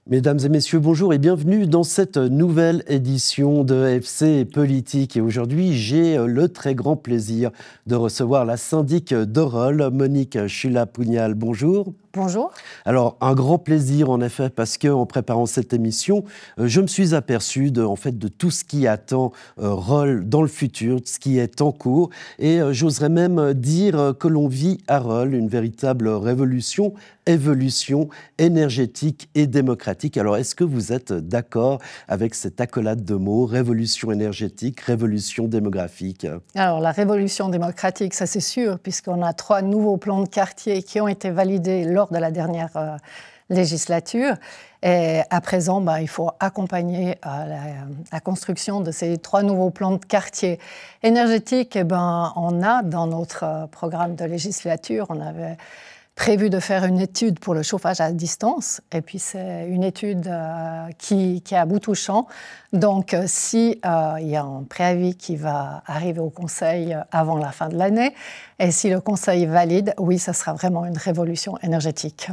Mesdames et messieurs, bonjour et bienvenue dans cette nouvelle édition de FC Politique. Et aujourd'hui, j'ai le très grand plaisir de recevoir la syndic d'Orol, Monique Chula-Pugnal. Bonjour. Bonjour. Alors, un grand plaisir en effet, parce qu'en préparant cette émission, je me suis aperçu de tout ce qui attend Rol dans le futur, de ce qui est en cours. Et j'oserais même dire que l'on vit à Rol une véritable révolution, évolution énergétique et démocratique. Alors, est-ce que vous êtes d'accord avec cette accolade de mots, révolution énergétique, révolution démographique? Alors, la révolution démocratique, ça c'est sûr, puisqu'on a 3 nouveaux plans de quartier qui ont été validés lors de la dernière législature. Et à présent, il faut accompagner la construction de ces 3 nouveaux plans de quartier énergétiques. On a dans notre programme de législature, on avait prévu de faire une étude pour le chauffage à distance. Et puis, c'est une étude qui est à bout touchant. Donc, si il y a un préavis qui va arriver au Conseil avant la fin de l'année, et si le Conseil valide, oui, ça sera vraiment une révolution énergétique.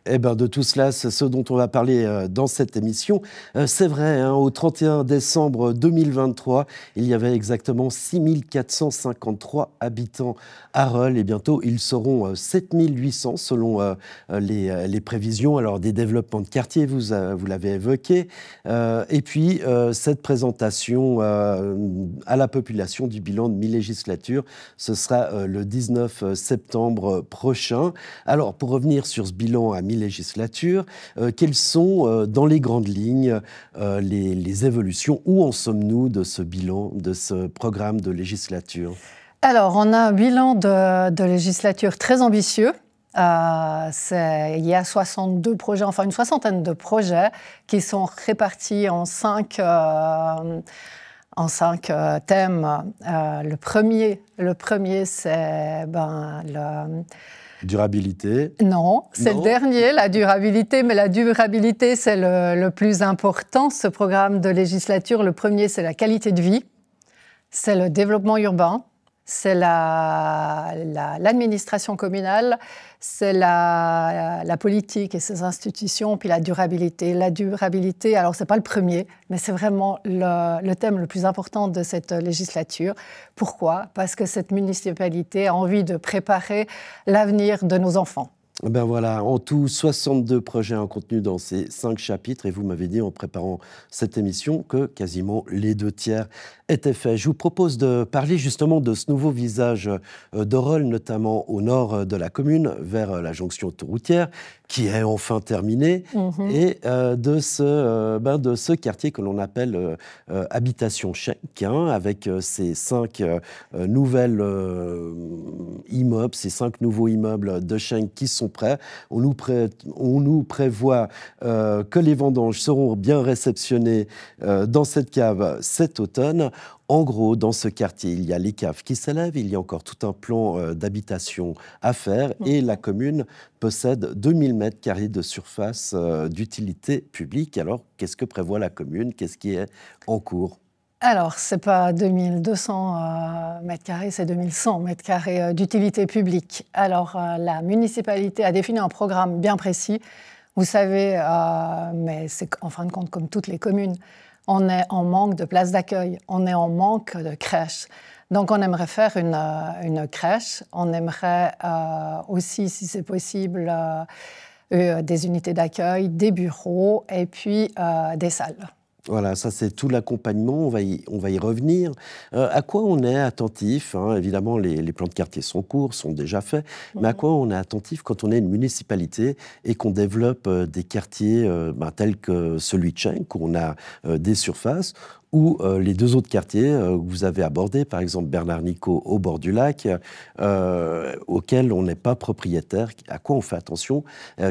Eh bien, de tout cela, c'est ce dont on va parler dans cette émission. C'est vrai, au 31 décembre 2023, il y avait exactement 453 habitants à Rol et bientôt ils seront 7800 selon les prévisions. Alors, des développements de quartier, vous l'avez évoqué. Et puis, cette présentation à la population du bilan de mi-législature, ce sera le 19 septembre prochain. Alors, pour revenir sur ce bilan à mi-législature, quelles sont, dans les grandes lignes, les évolutions? Où en sommes-nous de ce bilan, de ce programme de législature? Alors, on a un bilan de législature très ambitieux. Il y a 62 projets, enfin une soixantaine de projets qui sont répartis en 5 thèmes. Le premier c'est Durabilité. Non, c'est le dernier, la durabilité, mais la durabilité, c'est le plus important. Ce programme de législature, le premier, c'est la qualité de vie, c'est le développement urbain, c'est l'administration communale, c'est la politique et ses institutions, puis la durabilité. La durabilité, alors c'est pas le premier, mais c'est vraiment le thème le plus important de cette législature. Pourquoi? Parce que cette municipalité a envie de préparer l'avenir de nos enfants. Ben voilà, en tout, 62 projets en contenu dans ces 5 chapitres. Et vous m'avez dit en préparant cette émission que quasiment les 2/3 étaient faits. Je vous propose de parler justement de ce nouveau visage d'Orol, notamment au nord de la commune, vers la jonction autoroutière, qui est enfin terminée, et de ce quartier que l'on appelle Habitation Schenk, avec ces 5 nouvelles immeubles, ces 5 nouveaux immeubles de Schenk qui sont prêts. On nous prévoit que les vendanges seront bien réceptionnées dans cette cave cet automne. En gros, dans ce quartier, il y a les caves qui s'élèvent, il y a encore tout un plan d'habitation à faire et la commune possède 2000 mètres carrés de surface d'utilité publique. Alors, qu'est-ce que prévoit la commune? Qu'est-ce qui est en cours? Alors, ce n'est pas 2200 mètres carrés, c'est 2100 mètres carrés d'utilité publique. Alors, la municipalité a défini un programme bien précis. Vous savez, mais c'est en fin de compte comme toutes les communes, on est en manque de places d'accueil, on est en manque de crèches. Donc, on aimerait faire une crèche. On aimerait aussi, si c'est possible, des unités d'accueil, des bureaux et puis des salles. Voilà, ça c'est tout l'accompagnement, on va y revenir. À quoi on est attentif, évidemment, les plans de quartier sont courts, sont déjà faits, mais à quoi on est attentif quand on est une municipalité et qu'on développe des quartiers tels que celui de Schenk, où on a des surfaces, ou les 2 autres quartiers que vous avez abordés, par exemple Bernard-Nicot au bord du lac, auxquels on n'est pas propriétaire. À quoi on fait attention?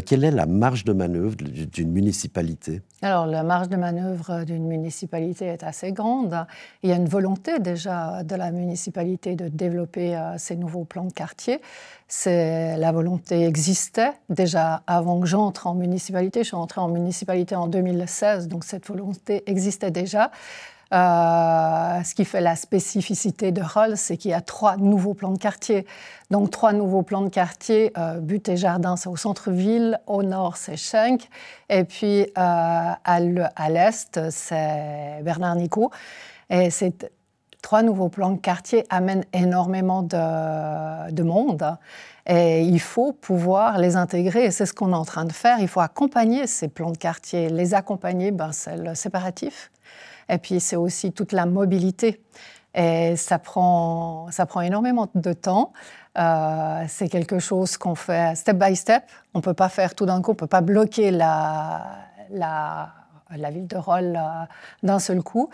Quelle est la marge de manœuvre d'une municipalité? Alors, la marge de manœuvre d'une municipalité est assez grande. Il y a une volonté déjà de la municipalité de développer ces nouveaux plans de quartier. La volonté existait déjà avant que j'entre en municipalité. Je suis entrée en municipalité en 2016, donc cette volonté existait déjà. Ce qui fait la spécificité de Rolle, c'est qu'il y a 3 nouveaux plans de quartier. Donc 3 nouveaux plans de quartier, Butte et Jardin, c'est au centre-ville, au nord, c'est Schenk, et puis à l'est, c'est Bernard-Nicot. Et ces 3 nouveaux plans de quartier amènent énormément de monde. Et il faut pouvoir les intégrer, et c'est ce qu'on est en train de faire. Il faut accompagner ces plans de quartier. Les accompagner, c'est le séparatif. Et puis, c'est aussi toute la mobilité. Et ça prend énormément de temps. C'est quelque chose qu'on fait step by step. On ne peut pas faire tout d'un coup, on ne peut pas bloquer la ville de Rolle d'un seul coup.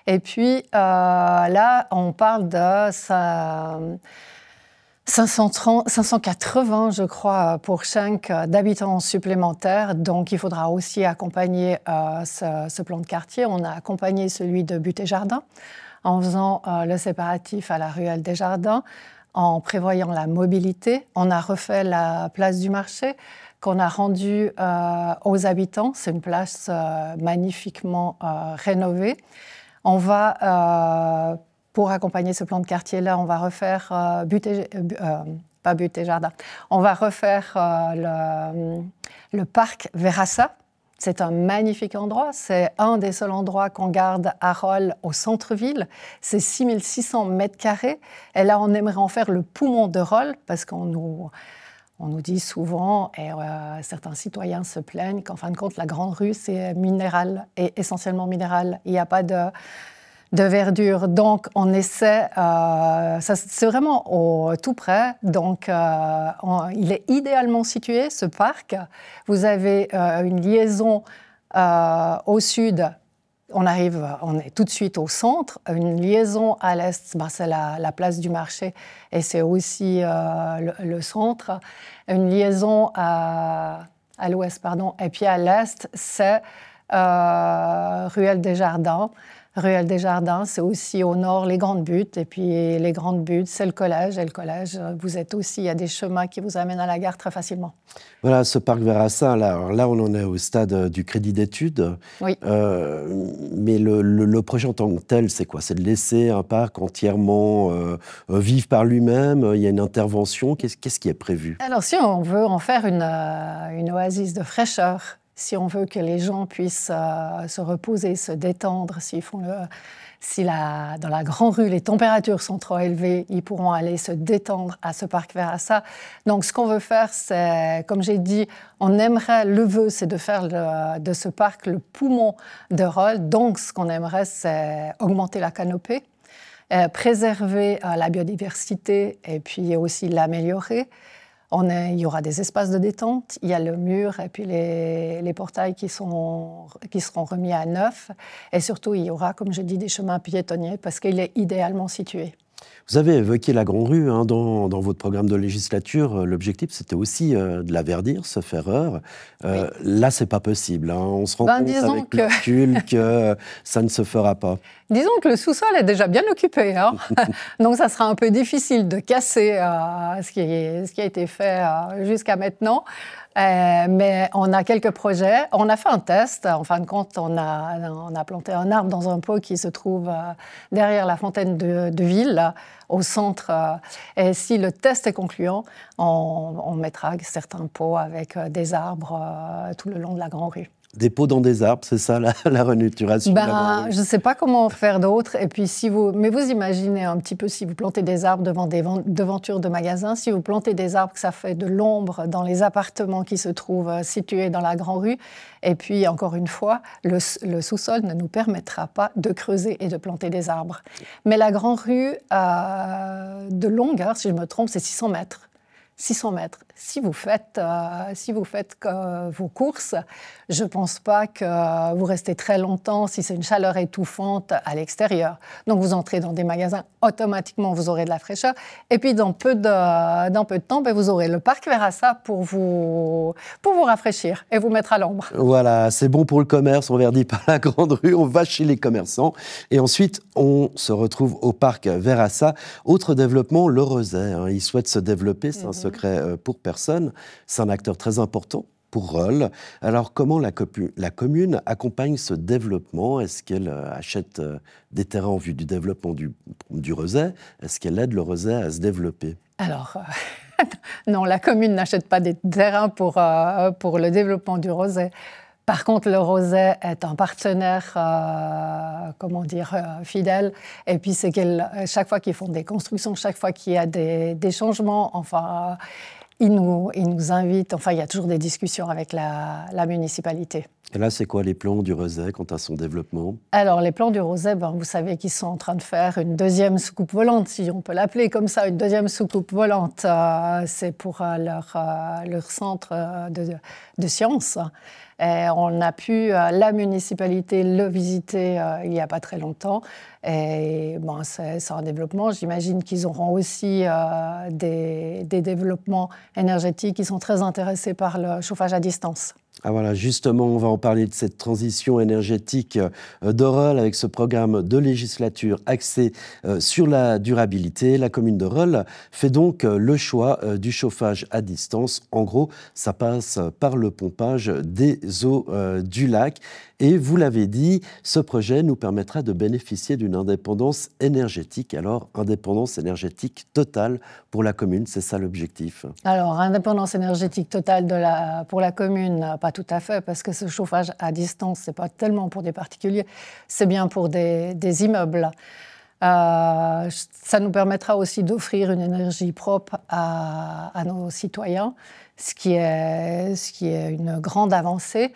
Et puis, là, on parle de 580, je crois, pour Schenk d'habitants supplémentaires. Donc, il faudra aussi accompagner ce plan de quartier. On a accompagné celui de Butte et Jardin en faisant le séparatif à la ruelle des Jardins, en prévoyant la mobilité. On a refait la place du marché qu'on a rendue aux habitants. C'est une place magnifiquement rénovée. On va... Pour accompagner ce plan de quartier-là, on va refaire pas Butte et Jardin. On va refaire le parc Verassa. C'est un magnifique endroit. C'est un des seuls endroits qu'on garde à Rolle au centre-ville. C'est 6600 mètres carrés. Et là, on aimerait en faire le poumon de Rolle parce qu'on nous dit souvent, et certains citoyens se plaignent, qu'en fin de compte, la Grande Rue, c'est minéral et essentiellement minéral. Il n'y a pas de verdure. Donc, on essaie, c'est vraiment tout près. Donc, il est idéalement situé, ce parc. Vous avez une liaison au sud. On est tout de suite au centre. Une liaison à l'est, c'est la place du marché et c'est aussi le centre. Une liaison à l'ouest, pardon. Et puis à l'est, c'est Ruelle des Jardins. Ruelle des Jardins, c'est aussi au nord les Grandes Buttes. Et puis les Grandes Buttes, c'est le collège. Et le collège, vous êtes aussi, il y a des chemins qui vous amènent à la gare très facilement. Voilà, ce parc Verassa, là on en est au stade du crédit d'études. Oui. Mais le projet en tant que tel, c'est quoi? C'est de laisser un parc entièrement vivre par lui-même? Il y a une intervention? Qu'est-ce qui est prévu? Alors, si on veut en faire une oasis de fraîcheur, si on veut que les gens puissent se reposer, se détendre, dans la Grande Rue, les températures sont trop élevées, ils pourront aller se détendre à ce parc Verassa. Donc, ce qu'on veut faire, c'est, comme j'ai dit, le vœu, c'est de faire de ce parc le poumon de Rolle. Donc, ce qu'on aimerait, c'est augmenter la canopée, préserver la biodiversité et puis aussi l'améliorer. Il y aura des espaces de détente, il y a le mur et puis les portails qui seront remis à neuf. Et surtout, il y aura, comme je dis, des chemins piétonniers parce qu'il est idéalement situé. Vous avez évoqué la Grande Rue dans votre programme de législature. L'objectif, c'était aussi de la verdir, sauf erreur. Oui. Là, c'est pas possible. On se rend compte avec le recul que ça ne se fera pas. Disons que le sous-sol est déjà bien occupé. Donc, ça sera un peu difficile de casser ce qui a été fait jusqu'à maintenant. Mais on a quelques projets. On a fait un test. En fin de compte, on a planté un arbre dans un pot qui se trouve derrière la fontaine de Ville, là, au centre. Et si le test est concluant, on mettra certains pots avec des arbres tout le long de la Grande Rue. Des pots dans des arbres, c'est ça la renaturation? Je ne sais pas comment faire d'autre. Et puis mais vous imaginez un petit peu si vous plantez des arbres devant des devantures de magasins, si vous plantez des arbres, que ça fait de l'ombre dans les appartements qui se trouvent situés dans la Grande Rue. Et puis, encore une fois, le sous-sol ne nous permettra pas de creuser et de planter des arbres. Mais la Grande Rue, de longueur, si je me trompe, c'est 600 mètres. 600 mètres. Si vous faites vos courses, je ne pense pas que vous restez très longtemps si c'est une chaleur étouffante à l'extérieur. Donc vous entrez dans des magasins, automatiquement vous aurez de la fraîcheur. Et puis dans peu de temps, vous aurez le parc Verassa pour vous rafraîchir et vous mettre à l'ombre. Voilà, c'est bon pour le commerce, on verdit par la Grande Rue, on va chez les commerçants. Et ensuite, on se retrouve au parc Verassa. Autre développement, le Rezet. Il souhaite se développer, c'est un secret pour personne. C'est un acteur très important pour Rolle. Alors, comment la commune accompagne ce développement? Est-ce qu'elle achète des terrains en vue du développement du Rezais? Est-ce qu'elle aide le Rezais à se développer? Alors, non, la commune n'achète pas des terrains pour le développement du Rezais. Par contre, le Rezais est un partenaire, fidèle. Et puis, c'est chaque fois qu'ils font des constructions, chaque fois qu'il y a des changements, enfin, ils nous invitent. Enfin, il y a toujours des discussions avec la municipalité. Et là, c'est quoi les plans du Rezais quant à son développement? Alors, les plans du Rezais, vous savez qu'ils sont en train de faire une deuxième soucoupe volante, si on peut l'appeler comme ça, une deuxième soucoupe volante. C'est pour leur centre de sciences. Et on a pu, la municipalité, le visiter il n'y a pas très longtemps. Et c'est un développement. J'imagine qu'ils auront aussi des développements énergétiques. Ils sont très intéressés par le chauffage à distance. Ah voilà, justement, on va en parler de cette transition énergétique de Rolle avec ce programme de législature axé sur la durabilité. La commune de Rolle fait donc le choix du chauffage à distance. En gros, ça passe par le pompage des eaux du lac. Et vous l'avez dit, ce projet nous permettra de bénéficier d'une indépendance énergétique. Alors, indépendance énergétique totale pour la commune, c'est ça l'objectif? Alors, indépendance énergétique totale pour la commune, pas tout à fait, parce que ce chauffage à distance, ce n'est pas tellement pour des particuliers, c'est bien pour des immeubles. Ça nous permettra aussi d'offrir une énergie propre à nos citoyens, ce qui est une grande avancée.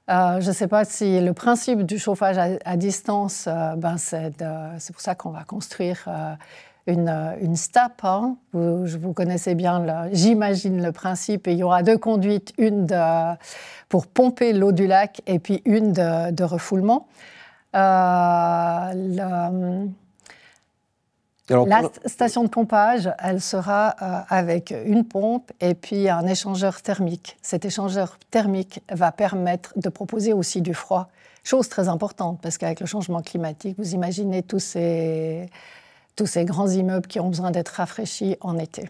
Je ne sais pas si le principe du chauffage à distance, c'est pour ça qu'on va construire une STAP. Hein. Vous connaissez bien, j'imagine, le principe. Et il y aura deux conduites, une pour pomper l'eau du lac et puis une de refoulement. La station de pompage, elle sera avec une pompe et puis un échangeur thermique. Cet échangeur thermique va permettre de proposer aussi du froid. Chose très importante, parce qu'avec le changement climatique, vous imaginez tous ces grands immeubles qui ont besoin d'être rafraîchis en été.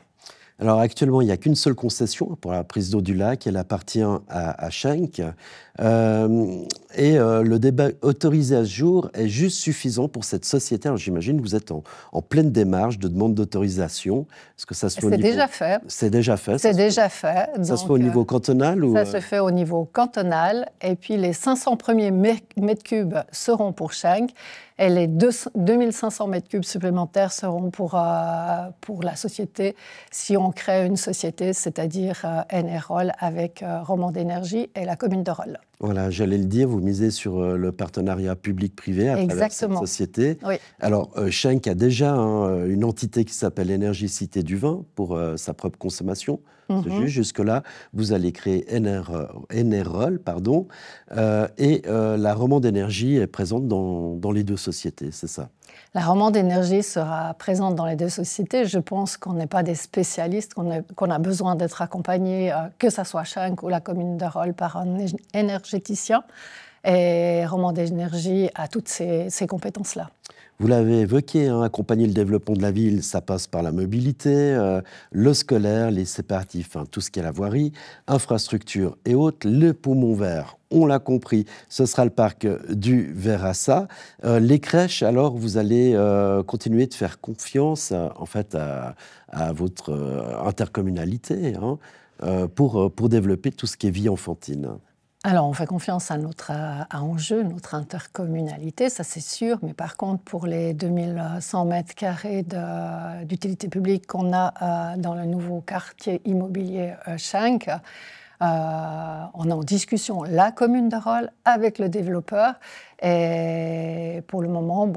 Alors actuellement, il n'y a qu'une seule concession pour la prise d'eau du lac, elle appartient à Schenck. Le débat autorisé à ce jour est juste suffisant pour cette société. Alors j'imagine que vous êtes en pleine démarche de demande d'autorisation. Est-ce que ça se fait déjà fait. C'est déjà fait. C'est déjà fait. Ça se fait au niveau cantonal ou... Ça se fait au niveau cantonal. Et puis les 500 premiers mètres cubes seront pour Schenck. Et les 2500 mètres cubes supplémentaires seront pour la société, si on crée une société, c'est-à-dire NR-Roll avec Romande Énergie et la commune de Rolle. Voilà, j'allais le dire, vous misez sur le partenariat public-privé à travers cette société. Oui. Alors, Schenck a déjà une entité qui s'appelle Énergie Cité du Vin pour sa propre consommation. C'est juste, jusque-là, vous allez créer NR-Roll, et la Romande Énergie est présente dans les deux sociétés, c'est ça? La Romande Énergie sera présente dans les deux sociétés. Je pense qu'on n'est pas des spécialistes, qu'on a besoin d'être accompagnés, que ce soit Schenck ou la commune de Rolle, par un énergéticien. Et Romande Énergie a toutes ces compétences-là. Vous l'avez évoqué, accompagner le développement de la ville, ça passe par la mobilité, le scolaire, les séparatifs, tout ce qui est la voirie, infrastructure et autres. Le poumon vert, on l'a compris, ce sera le parc du Verrassa. Les crèches, alors, vous allez continuer de faire confiance à votre intercommunalité pour développer tout ce qui est vie enfantine. Alors, on fait confiance à Angers, notre intercommunalité, ça c'est sûr, mais par contre, pour les 2100 mètres carrés d'utilité publique qu'on a dans le nouveau quartier immobilier Schenck, on est en discussion, la commune de Rolle, avec le développeur, et pour le moment,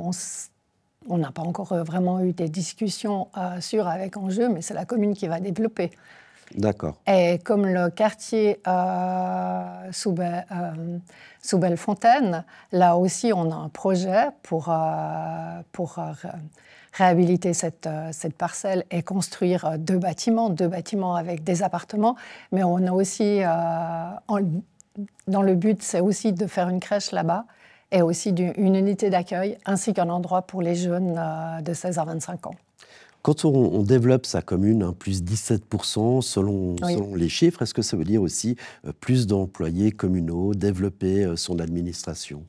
on n'a pas encore vraiment eu des discussions sûres avec Angers, mais c'est la commune qui va développer. D'accord. Et comme le quartier sous Bellefontaine, là aussi, on a un projet pour réhabiliter cette parcelle et construire deux bâtiments avec des appartements. Mais on a aussi, dans le but, c'est aussi de faire une crèche là-bas et aussi une unité d'accueil, ainsi qu'un endroit pour les jeunes de 16 à 25 ans. Quand on développe sa commune, hein, plus 17% selon les chiffres, est-ce que ça veut dire aussi plus d'employés communaux, développer son administration?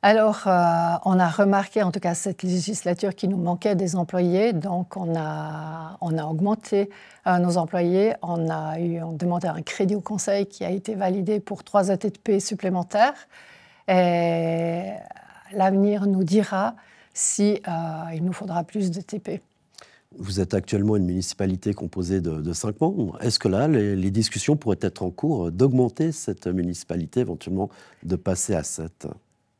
Alors, on a remarqué, en tout cas cette législature, qu'il nous manquait des employés, donc on a augmenté nos employés. On demandé un crédit au conseil qui a été validé pour 3 ETP supplémentaires. Et l'avenir nous dira si il nous faudra plus d'ETP. Vous êtes actuellement une municipalité composée de 5 membres. Est-ce que là, les discussions pourraient être en cours d'augmenter cette municipalité, éventuellement de passer à 7?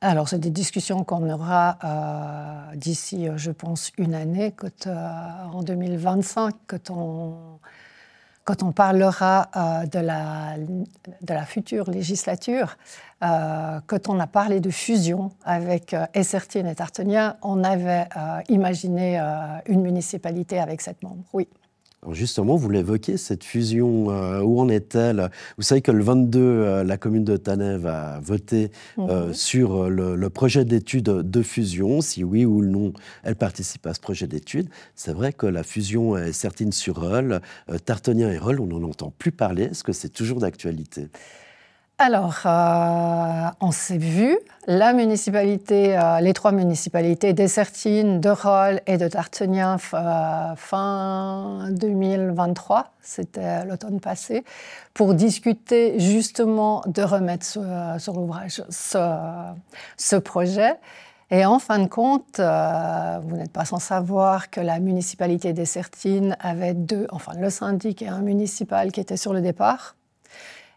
Alors, c'est des discussions qu'on aura d'ici, je pense, une année, en 2025, quand on parlera de la future législature. Quand on a parlé de fusion avec Essertine et Tartenia, on avait imaginé une municipalité avec 7 membres, oui. Alors justement, vous l'évoquez, cette fusion, où en est-elle? Vous savez que le 22, la commune de Tanet va voter sur le projet d'étude de fusion. Si oui ou non, elle participe à ce projet d'étude. C'est vrai que la fusion est certaine sur Reul. Tartenia et Reul, on n'en entend plus parler. Est-ce que c'est toujours d'actualité? Alors, on s'est vu, la municipalité, les 3 municipalités d'Essertine, de Reul et de Tartenia fin 2023, c'était l'automne passé, pour discuter justement de remettre sur l'ouvrage ce projet. Et en fin de compte, vous n'êtes pas sans savoir que la municipalité d'Essertine avait le syndic et un municipal qui étaient sur le départ.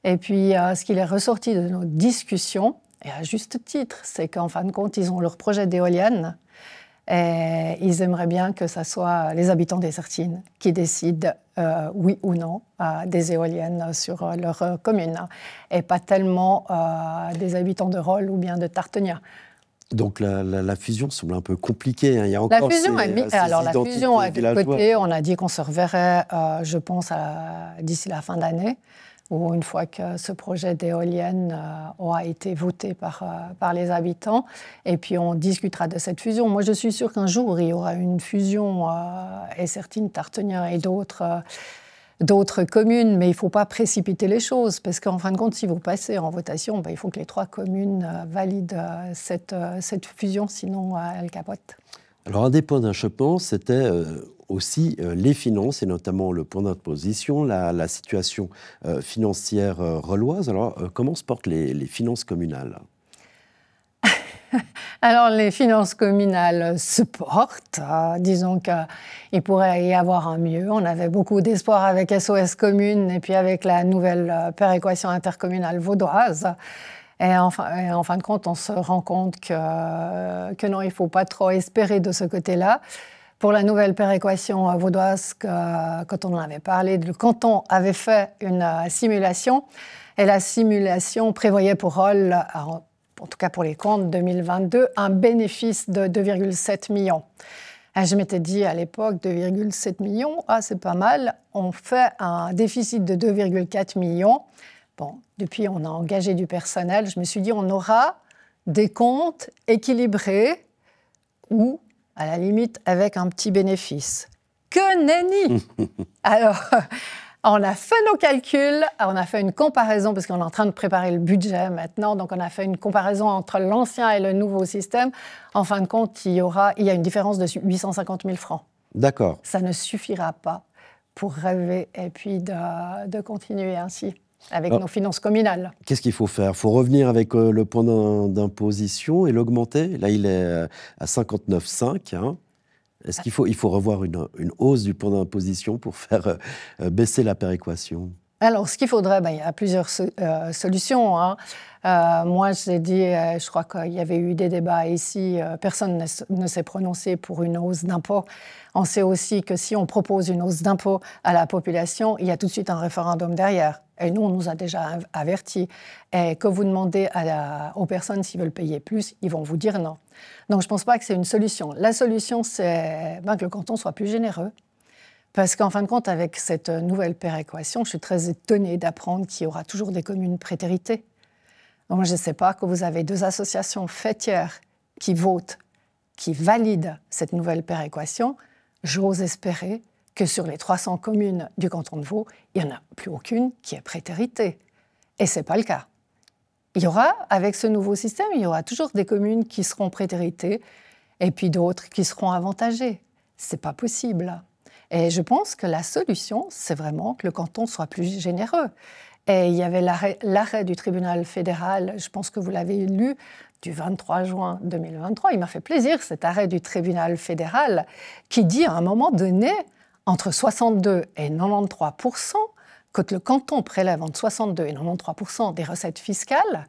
Et puis, ce qu'il est ressorti de nos discussions, et à juste titre, c'est qu'en fin de compte, ils ont leur projet d'éolienne et ils aimeraient bien que ce soit les habitants d'Essertine qui décident, oui ou non, des éoliennes sur leur commune, et pas tellement des habitants de Reul ou bien de Tartenia. Donc la fusion semble un peu compliquée, hein. Il y a encore la fusion est de côté. On a dit qu'on se reverrait, je pense, d'ici la fin d'année, ou une fois que ce projet d'éolienne aura été voté par les habitants. Et puis on discutera de cette fusion. Moi, je suis sûre qu'un jour, il y aura une fusion Essertine, Tartenia et d'autres communes, mais il ne faut pas précipiter les choses, parce qu'en fin de compte, si vous passez en votation, il faut que les 3 communes valident cette fusion, sinon elle capote. Alors, un des points d'achoppement, c'était aussi les finances, et notamment le point d'imposition, la situation financière reuloise. Alors, comment se portent les finances communales? Alors, les finances communales se portent. Disons qu'il pourrait y avoir un mieux. On avait beaucoup d'espoir avec SOS Communes et puis avec la nouvelle péréquation intercommunale vaudoise. Et en fin de compte, on se rend compte que non, il ne faut pas trop espérer de ce côté-là. Pour la nouvelle péréquation vaudoise, quand on en avait parlé, le canton avait fait une simulation. Et la simulation prévoyait pour Reul, en tout cas pour les comptes 2022, un bénéfice de 2,7 millions. Et je m'étais dit à l'époque, 2,7 millions, c'est pas mal. On fait un déficit de 2,4 millions. Bon, depuis, on a engagé du personnel. Je me suis dit, on aura des comptes équilibrés ou, à la limite, avec un petit bénéfice. Que nenni! Alors, on a fait nos calculs, on a fait une comparaison, parce qu'on est en train de préparer le budget maintenant, donc on a fait une comparaison entre l'ancien et le nouveau système. En fin de compte, il y a une différence de 850 000 francs. D'accord. Ça ne suffira pas pour rêver et puis de continuer ainsi avec nos finances communales. Qu'est-ce qu'il faut faire? Il faut revenir avec le point d'imposition et l'augmenter. Là, il est à 59,5. Hein. Est-ce qu'il faut revoir une hausse du point d'imposition pour faire baisser la péréquation? Alors, ce qu'il faudrait, il y a plusieurs solutions. Hein. Moi, j'ai dit, je crois qu'il y avait eu des débats ici, personne ne s'est prononcé pour une hausse d'impôt. On sait aussi que si on propose une hausse d'impôt à la population, il y a tout de suite un référendum derrière. Et nous, on nous a déjà avertis. Et que vous demandez aux personnes s'ils veulent payer plus, ils vont vous dire non. Donc, je ne pense pas que c'est une solution. La solution, c'est que le canton soit plus généreux. Parce qu'en fin de compte, avec cette nouvelle péréquation, je suis très étonnée d'apprendre qu'il y aura toujours des communes prétéritées. Moi, je ne sais pas que vous avez 2 associations fêtières qui votent, qui valident cette nouvelle péréquation. j'ose espérer que sur les 300 communes du canton de Vaud, il n'y en a plus aucune qui est prétéritée. Et ce n'est pas le cas. Il y aura, avec ce nouveau système, il y aura toujours des communes qui seront prétéritées et puis d'autres qui seront avantagées. Ce n'est pas possible. Et je pense que la solution, c'est vraiment que le canton soit plus généreux. Et il y avait l'arrêt du tribunal fédéral, je pense que vous l'avez lu, du 23 juin 2023. Il m'a fait plaisir, cet arrêt du tribunal fédéral, qui dit à un moment donné, entre 62 et 93%, quand le canton prélève entre 62 et 93% des recettes fiscales,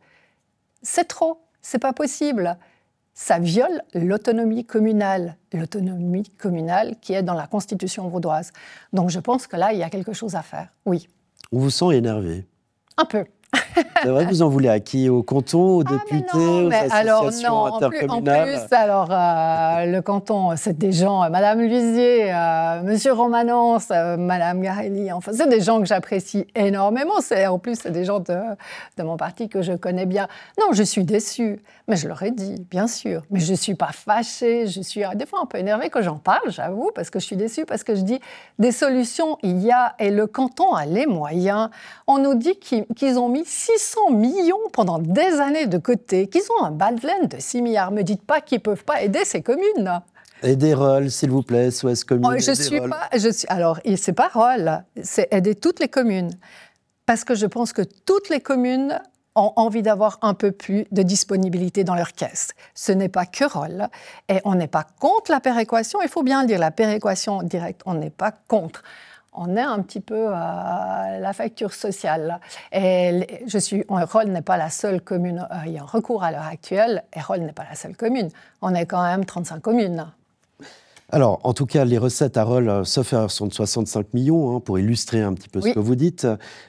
c'est trop, c'est pas possible. Ça viole l'autonomie communale qui est dans la Constitution vaudoise. Donc je pense que là, il y a quelque chose à faire, oui. On vous sent énervé. Un peu. C'est vrai que vous en voulez à qui? Aux cantons, aux députés, aux associations intercommunales? En plus, le canton, c'est des gens, Madame Luisier, Monsieur Romanence, Madame Garelli, enfin, c'est des gens que j'apprécie énormément. En plus, c'est des gens de mon parti que je connais bien. Non, je suis déçue, mais je leur ai dit, bien sûr. Mais je ne suis pas fâchée, je suis des fois un peu énervée quand j'en parle, j'avoue, parce que je suis déçue, parce que je dis, des solutions, il y a, et le canton a les moyens. On nous dit qu'ils ont mis 600 millions pendant des années de côté, qu'ils ont un bas de laine de 6 milliards. Ne me dites pas qu'ils ne peuvent pas aider ces communes. Aider Roll, s'il vous plaît, SOS Communes. Alors, c'est pas Roll, c'est aider toutes les communes. Parce que je pense que toutes les communes ont envie d'avoir un peu plus de disponibilité dans leur caisse. Ce n'est pas que Roll. Et on n'est pas contre la péréquation, il faut bien le dire, la péréquation directe, on n'est pas contre. On est un petit peu à la facture sociale. Et Roll n'est pas la seule commune. Il y a un recours à l'heure actuelle, et Roll n'est pas la seule commune. On est quand même 35 communes. Alors, en tout cas, les recettes à Roll, sauf erreur, sont de 65 millions, pour illustrer un petit peu ce que vous dites.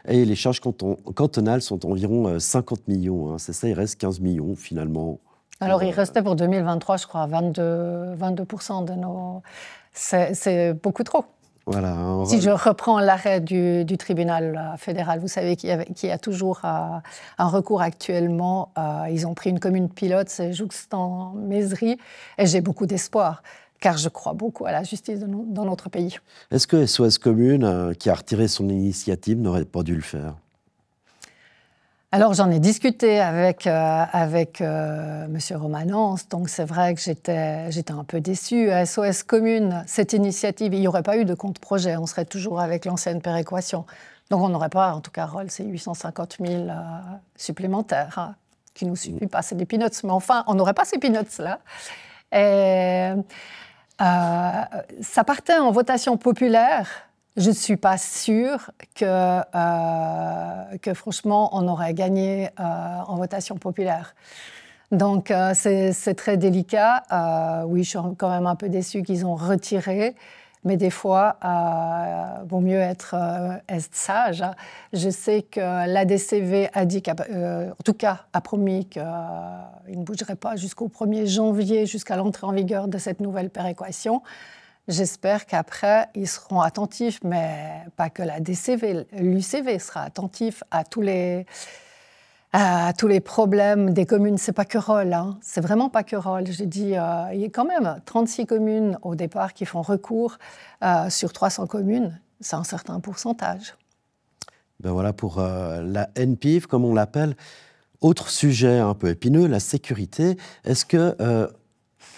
Et les charges cantonales sont environ 50 millions. C'est ça, il reste 15 millions, finalement. Alors, il restait pour 2023, je crois, 22% de nos... C'est beaucoup trop. Voilà, si je reprends l'arrêt du tribunal fédéral, vous savez qu'il y a toujours un recours actuellement. Ils ont pris une commune pilote, c'est Jouxtan-Mézery, et j'ai beaucoup d'espoir, car je crois beaucoup à la justice dans notre pays. Est-ce que SOS Communes, qui a retiré son initiative, n'aurait pas dû le faire ? Alors, j'en ai discuté avec M. Romanence, donc c'est vrai que j'étais un peu déçue. À SOS Communes, cette initiative, il n'y aurait pas eu de compte-projet, on serait toujours avec l'ancienne péréquation. Donc on n'aurait pas, en tout cas, Roll, c'est 850 000 supplémentaires, qui ne nous suffit pas, c'est des peanuts, mais enfin, on n'aurait pas ces peanuts-là. Et ça partait en votation populaire. Je ne suis pas sûre que franchement, on aurait gagné en votation populaire. Donc, c'est très délicat. Oui, je suis quand même un peu déçue qu'ils ont retiré. Mais des fois, vaut mieux être sage. Je sais que l'ADCV a dit, en tout cas, a promis qu'il ne bougerait pas jusqu'au 1er janvier, jusqu'à l'entrée en vigueur de cette nouvelle péréquation. J'espère qu'après, ils seront attentifs, mais pas que la DCV, l'UCV sera attentif à tous les problèmes des communes. C'est pas que Roll, c'est vraiment pas que Roll. J'ai dit, il y a quand même 36 communes au départ qui font recours sur 300 communes. C'est un certain pourcentage. Ben voilà pour la NPIF, comme on l'appelle. Autre sujet un peu épineux, la sécurité. Est-ce que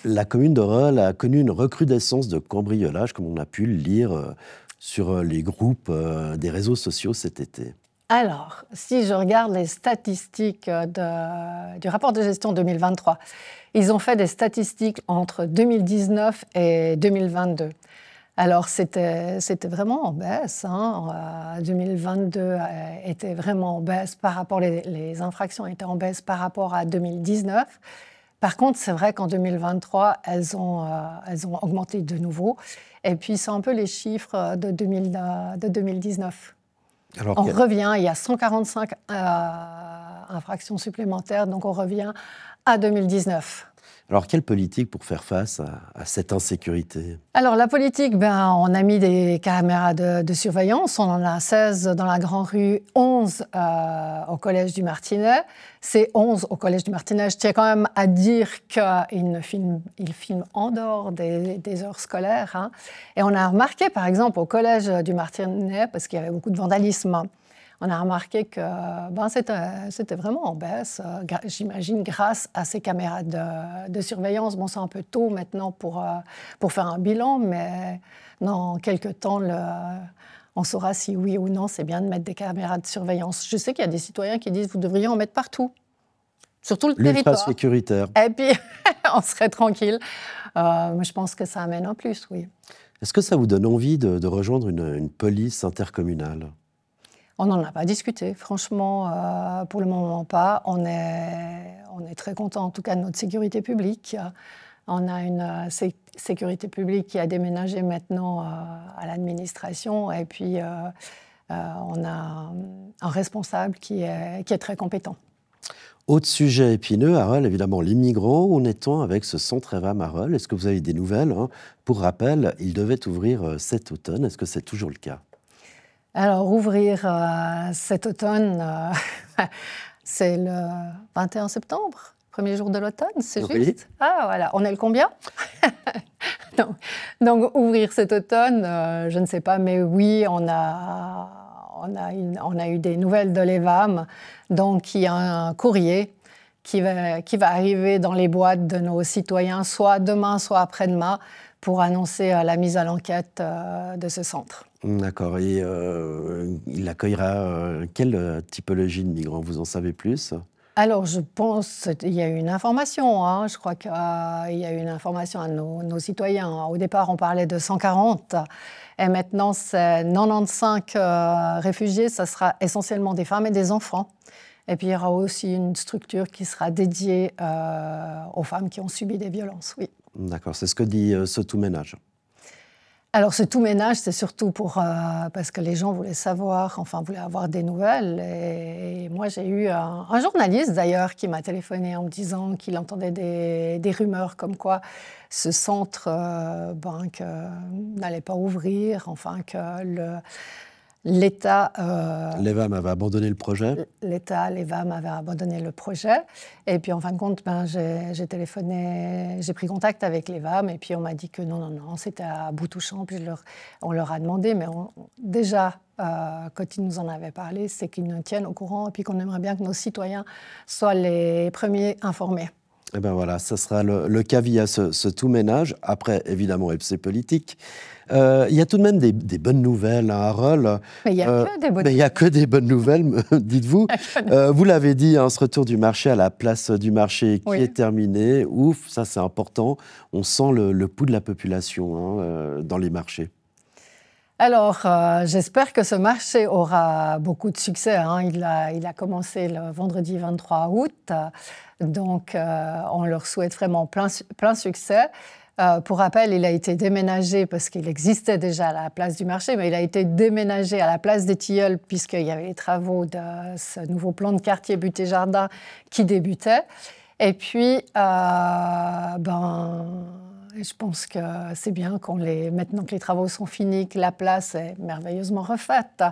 la commune de Roll a connu une recrudescence de cambriolage, comme on a pu le lire sur les groupes des réseaux sociaux cet été? Alors, si je regarde les statistiques du rapport de gestion 2023, ils ont fait des statistiques entre 2019 et 2022. Alors, c'était vraiment en baisse. 2022 était vraiment en baisse par rapport, les infractions étaient en baisse par rapport à 2019. Par contre, c'est vrai qu'en 2023, elles ont augmenté de nouveau. Et puis, c'est un peu les chiffres de 2019. Alors, on revient, il y a 145 infractions supplémentaires, donc on revient à 2019. Alors, quelle politique pour faire face à cette insécurité? Alors, la politique, on a mis des caméras de surveillance. On en a 16 dans la Grande Rue, 11 au Collège du Martinet. Ces 11 au Collège du Martinet, je tiens quand même à dire qu'ils filment en dehors des heures scolaires. Hein. Et on a remarqué, par exemple, au Collège du Martinet, parce qu'il y avait beaucoup de vandalisme, on a remarqué que c'était vraiment en baisse, j'imagine, grâce à ces caméras de surveillance. Bon, c'est un peu tôt maintenant pour faire un bilan, mais dans quelques temps, on saura si oui ou non c'est bien de mettre des caméras de surveillance. Je sais qu'il y a des citoyens qui disent que vous devriez en mettre partout, sur tout le territoire. L'ultra-sécuritaire. Et puis, on serait tranquille. Mais je pense que ça amène un plus, oui. Est-ce que ça vous donne envie de rejoindre une police intercommunale? On n'en a pas discuté, franchement, pour le moment pas. On est très content en tout cas de notre sécurité publique. On a une sécurité publique qui a déménagé maintenant à l'administration et puis on a un responsable qui est très compétent. Autre sujet épineux, Arles, évidemment, les migrants. Où en est-on avec ce centre EVAM à Arles? Est-ce que vous avez des nouvelles, hein? Pour rappel, il devait ouvrir cet automne. Est-ce que c'est toujours le cas? Alors, ouvrir cet automne, c'est le 21 septembre, premier jour de l'automne, c'est Oui. juste? Ah, voilà. On est le combien? Donc, ouvrir cet automne, je ne sais pas, mais oui, on a eu des nouvelles de l'EVAM. Donc, il y a un courrier qui va arriver dans les boîtes de nos citoyens, soit demain, soit après-demain, pour annoncer la mise à l'enquête de ce centre. D'accord. Et il accueillera quelle typologie de migrants? Vous en savez plus? Alors, je pense qu'il y a eu une information. Hein. Je crois qu'il y a eu une information à nos citoyens. Au départ, on parlait de 140. Et maintenant, c'est 95 réfugiés. Ça sera essentiellement des femmes et des enfants. Et puis, il y aura aussi une structure qui sera dédiée aux femmes qui ont subi des violences, oui. D'accord. C'est ce que dit ce tout ménage. Alors, ce tout ménage, c'est surtout parce que les gens voulaient savoir, enfin, voulaient avoir des nouvelles. Et moi, j'ai eu un journaliste, d'ailleurs, qui m'a téléphoné en me disant qu'il entendait des rumeurs comme quoi ce centre n'allait pas ouvrir, enfin, que l'État... L'EVAM avait abandonné le projet? L'EVAM avait abandonné le projet. Et puis, en fin de compte, j'ai téléphoné, j'ai pris contact avec l'EVAM et puis on m'a dit que non, c'était à bout touchant. Puis on leur a demandé, mais déjà, quand ils nous en avaient parlé, c'est qu'ils nous tiennent au courant et puis qu'on aimerait bien que nos citoyens soient les premiers informés. Eh bien voilà, ça sera le cas via ce tout ménage. Après, évidemment, FC politique. Il y a tout de même des bonnes nouvelles à Arles. Mais il n'y a que des bonnes nouvelles. Il n'y a que des bonnes nouvelles, dites-vous. Vous l'avez dit, hein, ce retour du marché à la place du marché qui est terminé. Ouf, ça c'est important. On sent le pouls de la population dans les marchés. Alors, j'espère que ce marché aura beaucoup de succès. Hein. Il a commencé le vendredi 23 août. Donc, on leur souhaite vraiment plein succès. Pour rappel, il a été déménagé parce qu'il existait déjà à la place du marché, mais il a été déménagé à la place des Tilleuls puisqu'il y avait les travaux de ce nouveau plan de quartier Butte-et-Jardin qui débutait. Et puis, je pense que c'est bien maintenant que les travaux sont finis, que la place est merveilleusement refaite,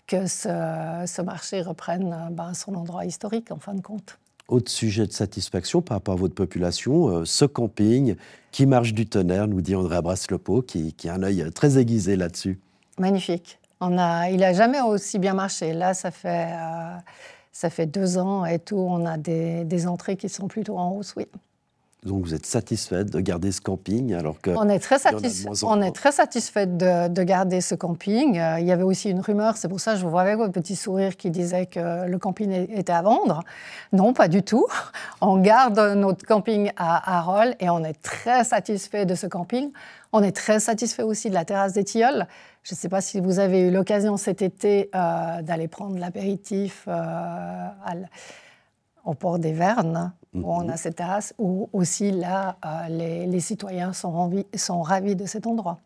que ce marché reprenne son endroit historique en fin de compte. Autre sujet de satisfaction par rapport à votre population, ce camping qui marche du tonnerre, nous dit Andrea Braslopo, qui a un œil très aiguisé là-dessus. Magnifique. Il n'a jamais aussi bien marché. Là, ça fait 2 ans et tout. On a des entrées qui sont plutôt en hausse, oui. Donc vous êtes satisfaite de garder ce camping alors que... On est très satisfait de garder ce camping. Il y avait aussi une rumeur, c'est pour ça que je vous vois avec votre petit sourire qui disait que le camping était à vendre. Non, pas du tout. On garde notre camping à Arles et on est très satisfait de ce camping. On est très satisfait aussi de la terrasse des Tilleuls. Je ne sais pas si vous avez eu l'occasion cet été d'aller prendre l'apéritif au port des Vernes, où on a cette terrasse, où aussi là, les citoyens sont ravis de cet endroit.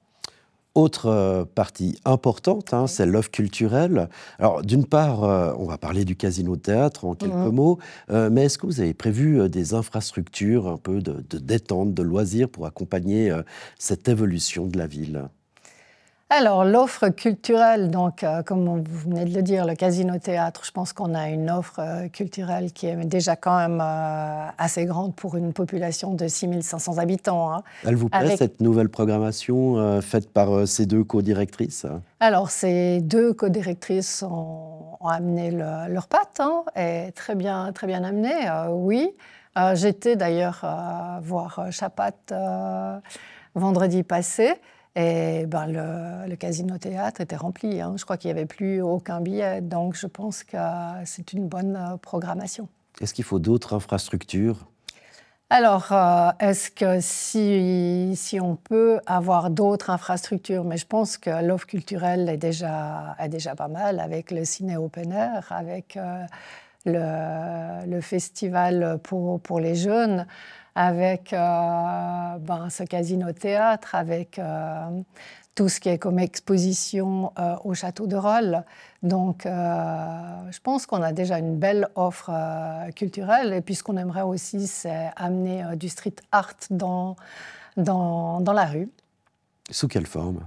Autre partie importante, c'est l'offre culturelle. Alors, d'une part, on va parler du Casino Théâtre en quelques mots, mais est-ce que vous avez prévu des infrastructures un peu de détente, de loisirs pour accompagner cette évolution de la ville ? Alors, l'offre culturelle, donc, comme vous venez de le dire, le Casino Théâtre, je pense qu'on a une offre culturelle qui est déjà quand même assez grande pour une population de 6500 habitants. Hein. Elle vous plaît, cette nouvelle programmation faite par ces deux co-directrices ? Alors, ces deux co-directrices ont amené leur patte, et très bien amené, oui. J'étais d'ailleurs voir Chapat vendredi passé. Et le Casino Théâtre était rempli. Je crois qu'il n'y avait plus aucun billet. Donc, je pense que c'est une bonne programmation. Est-ce qu'il faut d'autres infrastructures ? Alors, est-ce que si on peut avoir d'autres infrastructures, mais je pense que l'offre culturelle est déjà pas mal, avec le ciné open air, avec le festival pour les jeunes, avec ce Casino Théâtre, avec tout ce qui est comme exposition au Château de Rolle. Donc, je pense qu'on a déjà une belle offre culturelle. Et puis, ce qu'on aimerait aussi, c'est amener du street art dans la rue. Sous quelle forme ?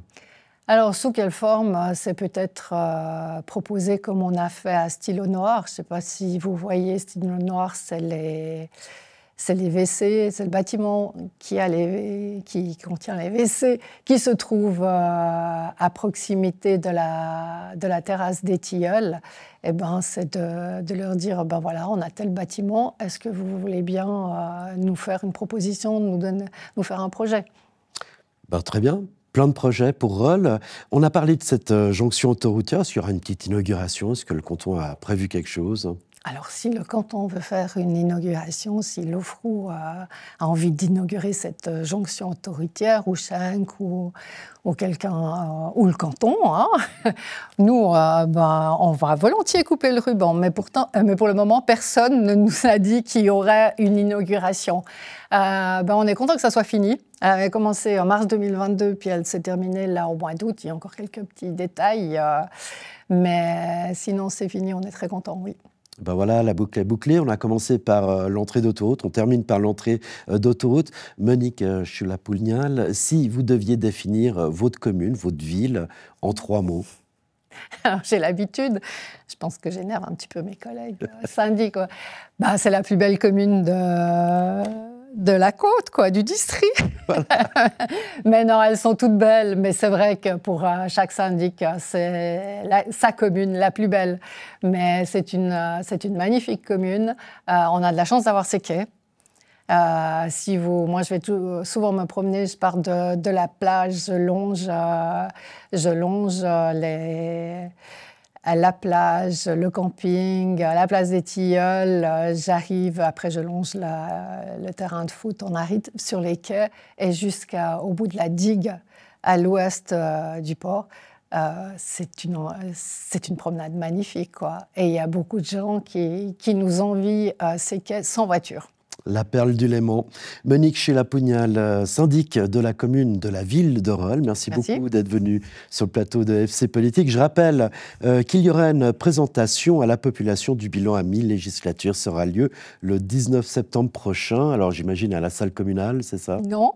Alors, sous quelle forme ? C'est peut-être proposé comme on a fait à Stylo Noir. Je ne sais pas si vous voyez, Stylo Noir, c'est les WC, c'est le bâtiment qui contient les WC, qui se trouve à proximité de la terrasse des Tilleuls. Et c'est de leur dire, voilà, on a tel bâtiment, est-ce que vous voulez bien nous faire une proposition, nous faire un projet ? Très bien. Plein de projets pour Rolle. On a parlé de cette jonction autoroutière. Est-ce qu'il y aura une petite inauguration ? Est-ce que le canton a prévu quelque chose ? Alors, si le canton veut faire une inauguration, si l'OFROU a envie d'inaugurer cette jonction autoroutière, ou Schenk, ou quelqu'un, ou le canton, nous, on va volontiers couper le ruban. Mais pour le moment, personne ne nous a dit qu'il y aurait une inauguration. On est content que ça soit fini. Elle avait commencé en mars 2022, puis elle s'est terminée là au mois d'août. Il y a encore quelques petits détails. Mais sinon, c'est fini, on est très content, oui. Voilà, la boucle est bouclée. On a commencé par l'entrée d'autoroute, on termine par l'entrée d'autoroute. Monique Chula-Poulignal, si vous deviez définir votre commune, votre ville, en 3 mots. Alors, j'ai l'habitude, je pense que j'énerve un petit peu mes collègues syndics. C'est la plus belle commune de la côte, du district. Voilà. Mais non, elles sont toutes belles. Mais c'est vrai que pour chaque syndic, c'est sa commune la plus belle. Mais c'est une magnifique commune. On a de la chance d'avoir ses quais. Moi, je vais souvent me promener, je pars de la plage, je longe la plage, le camping, la place des Tilleuls. J'arrive, après je longe le terrain de foot, on arrive sur les quais et jusqu'au bout de la digue à l'ouest du port. C'est une promenade magnifique, Et il y a beaucoup de gens qui nous envient ces quais sans voiture. La perle du Léman. Monique Chula-Poulignal, syndic de la commune de la ville de Rolle. Merci beaucoup d'être venue sur le plateau de FC Politique. Je rappelle qu'il y aura une présentation à la population du bilan à mi-législature. Ça aura lieu le 19 septembre prochain. Alors j'imagine à la salle communale, c'est ça ? Non.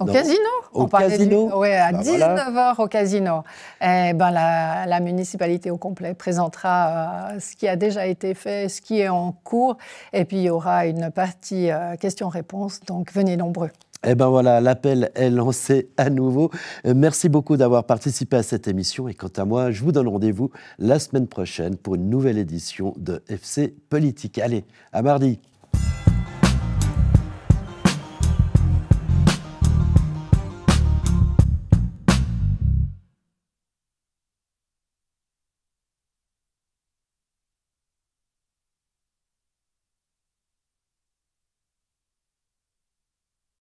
Au Casino. Au Casino ? Oui, à 19h au Casino. Et la municipalité au complet présentera ce qui a déjà été fait, ce qui est en cours. Et puis, il y aura une partie questions-réponses. Donc, venez nombreux. L'appel est lancé à nouveau. Merci beaucoup d'avoir participé à cette émission. Et quant à moi, je vous donne rendez-vous la semaine prochaine pour une nouvelle édition de FC Politique. Allez, à mardi.